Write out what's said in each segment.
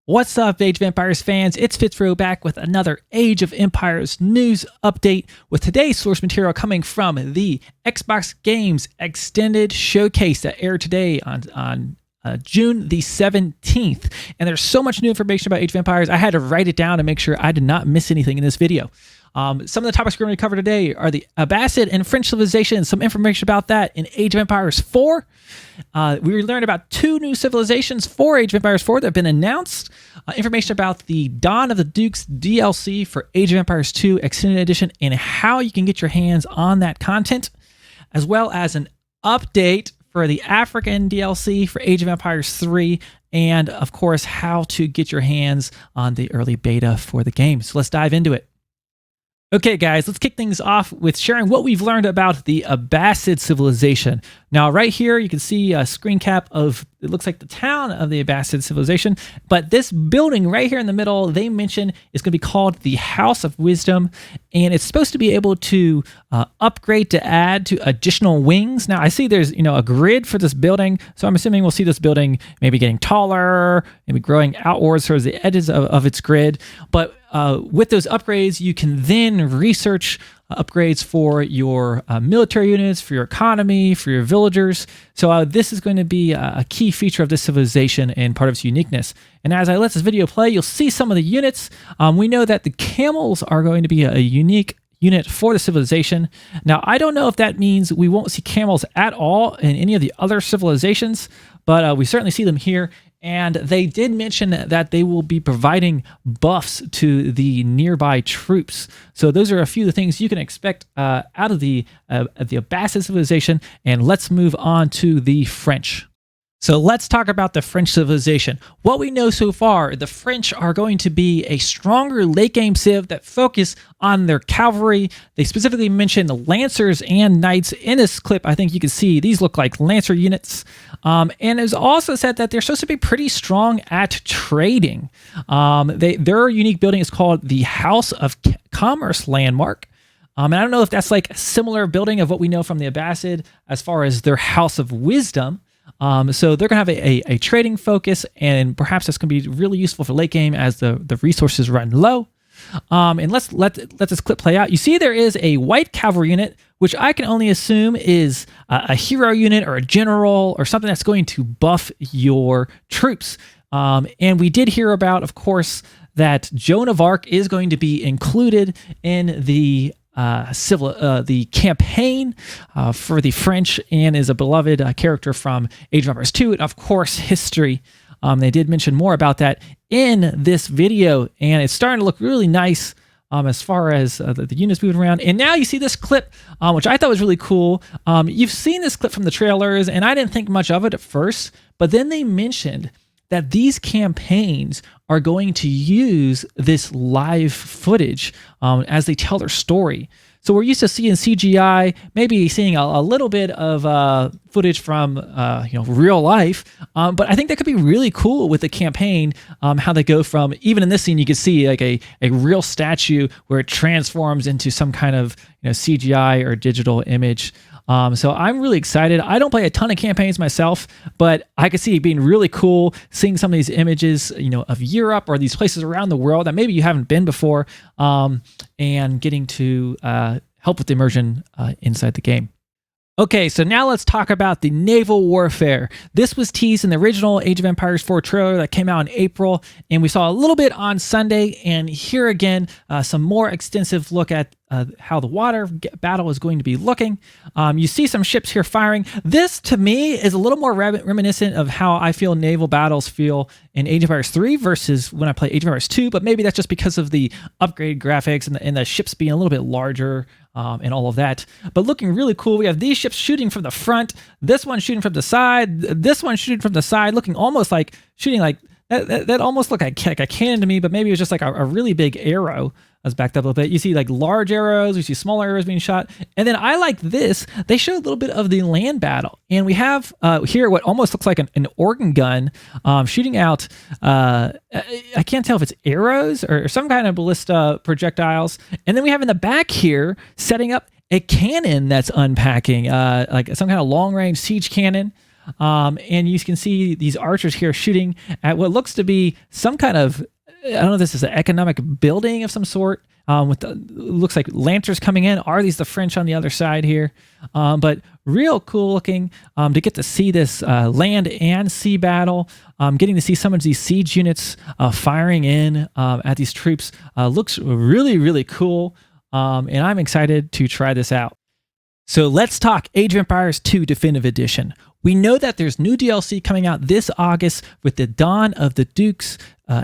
What's up, Age of Empires fans? It's FitzBro back with another Age of Empires news update with today's source material coming from the Xbox Games Extended Showcase that aired today on June the 17th. And there's so much new information about Age of Empires, I had to write it down to make sure I did not miss anything in this video. Some of the topics we're going to cover today are the Abbasid and French civilization, some information about that in Age of Empires 4. We learned about 2 new civilizations for Age of Empires 4 that have been announced. Information about the Dawn of the Dukes DLC for Age of Empires 2 Extended Edition and how you can get your hands on that content, as well as an update for the African DLC for Age of Empires 3, and of course, how to get your hands on the early beta for the game. So let's dive into it. Okay, guys, let's kick things off with sharing what we've learned about the Abbasid civilization. Now, right here, you can see a screen cap of, it looks like the town of the Abbasid civilization, but this building right here in the middle, they mention is going to be called the House of Wisdom, and it's supposed to be able to upgrade to add to additional wings. Now, I see there's, a grid for this building, so I'm assuming we'll see this building maybe getting taller, maybe growing outwards towards the edges of its grid, but with those upgrades, you can then research upgrades for your military units, for your economy, for your villagers. So this is going to be a key feature of this civilization and part of its uniqueness. And as I let this video play, you'll see some of the units. We know that the camels are going to be a unique unit for the civilization. Now, I don't know if that means we won't see camels at all in any of the other civilizations, but we certainly see them here. And they did mention that they will be providing buffs to the nearby troops. So those are a few of the things you can expect out of the Abbasid civilization. And let's move on to the French. So let's talk about the French civilization. What we know so far, the French are going to be a stronger late game civ that focus on their cavalry. They specifically mentioned lancers and knights in this clip. I think you can see these look like lancer units. And it was also said that they're supposed to be pretty strong at trading. Their unique building is called the House of Commerce Landmark. And I don't know if that's like a similar building of what we know from the Abbasid as far as their House of Wisdom. So they're going to have a trading focus, and perhaps that's going to be really useful for late game as the resources run low. And let's let this clip play out. You see there is a white cavalry unit, which I can only assume is a hero unit or a general or something that's going to buff your troops. And we did hear about, of course, that Joan of Arc is going to be included in the campaign for the French, and is a beloved character from Age of Empires 2, and of course history. They did mention more about that in this video, and it's starting to look really nice as far as the units moving around. And now you see this clip, which I thought was really cool. You've seen this clip from the trailers, and I didn't think much of it at first, but then they mentioned that these campaigns are going to use this live footage as they tell their story. So we're used to seeing CGI, maybe seeing a little bit of footage from real life, but I think that could be really cool with the campaign, how they go from, even in this scene, you can see like a real statue where it transforms into some kind of CGI or digital image. So I'm really excited. I don't play a ton of campaigns myself, but I could see it being really cool seeing some of these images, of Europe or these places around the world that maybe you haven't been before, and getting to help with the immersion inside the game. Okay, so now let's talk about the Naval Warfare. This was teased in the original Age of Empires 4 trailer that came out in April, and we saw a little bit on Sunday, and here again, some more extensive look at how the water battle is going to be looking. You see some ships here firing. This, to me, is a little more reminiscent of how I feel naval battles feel in Age of Empires 3 versus when I play Age of Empires 2, but maybe that's just because of the upgraded graphics and the ships being a little bit larger and all of that. But looking really cool. We have these ships shooting from the front, this one shooting from the side, this one shooting from the side, looking almost like shooting like that almost looked like a cannon to me, but maybe it was just like a really big arrow. I was backed up a little bit. You see like large arrows, you see small arrows being shot. And then I like this. They show a little bit of the land battle. And we have here what almost looks like an organ gun shooting out, I can't tell if it's arrows or some kind of ballista projectiles. And then we have in the back here setting up a cannon that's unpacking, like some kind of long range siege cannon. And you can see these archers here shooting at what looks to be some kind of, I don't know if this is an economic building of some sort. Looks like lancers coming in. Are these the French on the other side here? But real cool looking to get to see this land and sea battle. Getting to see some of these siege units firing in at these troops looks really, really cool. And I'm excited to try this out. So let's talk Age of Empires II Definitive Edition. We know that there's new DLC coming out this August with the Dawn of the Dukes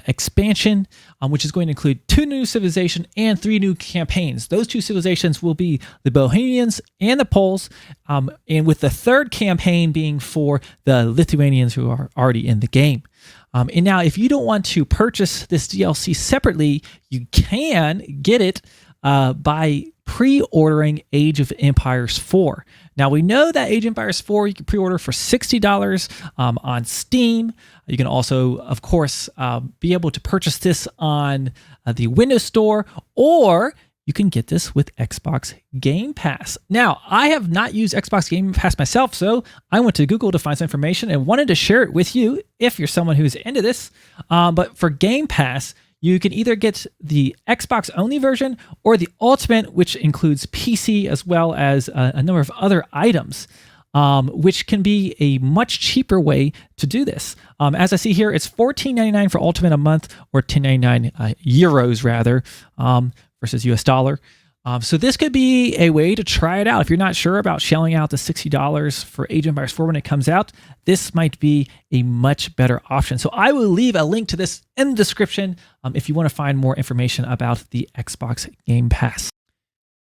expansion, which is going to include 2 new civilizations and 3 new campaigns. Those 2 civilizations will be the Bohemians and the Poles, and with the 3rd campaign being for the Lithuanians who are already in the game. And now, if you don't want to purchase this DLC separately, you can get it by pre-ordering Age of Empires 4. Now, we know that Age of Empires 4 you can pre-order for $60 on Steam. You can also, of course, be able to purchase this on the Windows Store, or you can get this with Xbox Game Pass. Now, I have not used Xbox Game Pass myself, so I went to Google to find some information and wanted to share it with you if you're someone who's into this. But for Game Pass, you can either get the Xbox only version or the Ultimate, which includes PC as well as a number of other items, which can be a much cheaper way to do this. As I see here, it's $14.99 for Ultimate a month, or 10.99 euros rather, versus US dollar. So this could be a way to try it out. If you're not sure about shelling out the $60 for Age of Empires 4 when it comes out, this might be a much better option. So I will leave a link to this in the description if you want to find more information about the Xbox Game Pass.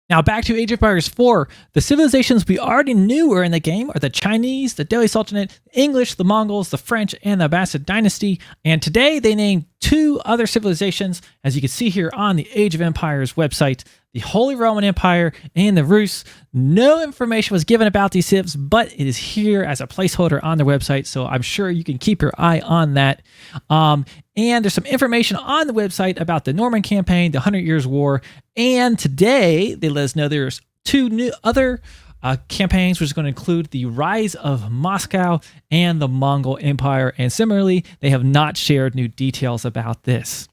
Now back to Age of Empires 4, the civilizations we already knew were in the game are the Chinese, the Delhi Sultanate, the English, the Mongols, the French, and the Abbasid Dynasty. And today they named 2 other civilizations, as you can see here on the Age of Empires website, the Holy Roman Empire and the Rus. No information was given about these civs, but it is here as a placeholder on their website, so I'm sure you can keep your eye on that. And there's some information on the website about the Norman campaign, the 100 Years' War, and today they let us know there's 2 new other campaigns, which is going to include the Rise of Moscow and the Mongol Empire, and similarly, they have not shared new details about this.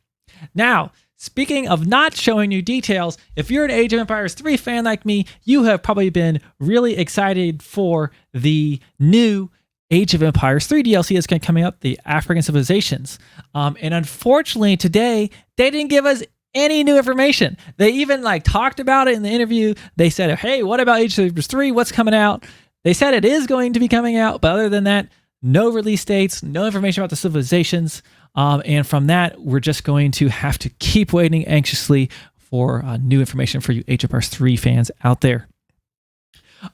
Now, speaking of not showing new details, if you're an Age of Empires 3 fan like me, you have probably been really excited for the new Age of Empires 3 DLC that's going to coming up, the African Civilizations. And unfortunately today, they didn't give us any new information. They even talked about it in the interview. They said, hey, what about Age of Empires 3? What's coming out? They said it is going to be coming out, but other than that, no release dates, no information about the civilizations. And from that, we're just going to have to keep waiting anxiously for new information for you Age of Empires 3 fans out there.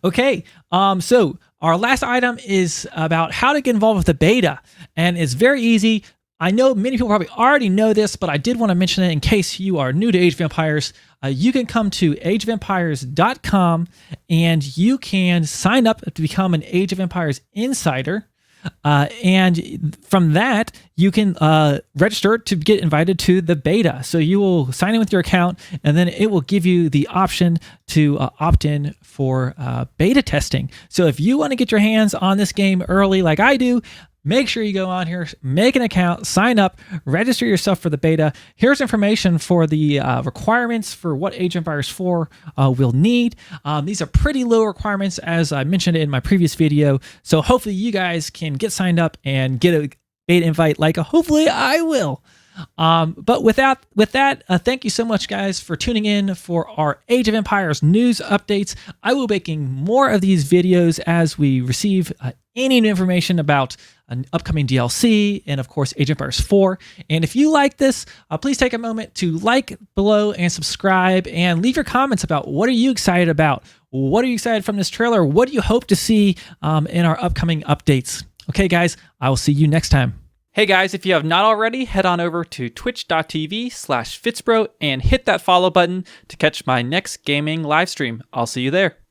Okay, so our last item is about how to get involved with the beta, and it's very easy. I know many people probably already know this, but I did want to mention it in case you are new to Age of Empires. You can come to ageofempires.com and you can sign up to become an Age of Empires insider. And from that, you can register to get invited to the beta. So you will sign in with your account, and then it will give you the option to opt in for beta testing. So if you want to get your hands on this game early like I do, make sure you go on here, make an account, sign up, register yourself for the beta. Here's information for the requirements for what Age of Empires 4 will need. These are pretty low requirements, as I mentioned in my previous video. So hopefully you guys can get signed up and get a beta invite like hopefully I will. But with that, thank you so much, guys, for tuning in for our Age of Empires news updates. I will be making more of these videos as we receive any new information about an upcoming DLC and, of course, Age of Empires 4. And if you like this, please take a moment to like below and subscribe and leave your comments about what are you excited about? What are you excited from this trailer? What do you hope to see in our upcoming updates? Okay, guys, I will see you next time. Hey guys, if you have not already, head on over to twitch.tv/FitzBro and hit that follow button to catch my next gaming live stream. I'll see you there.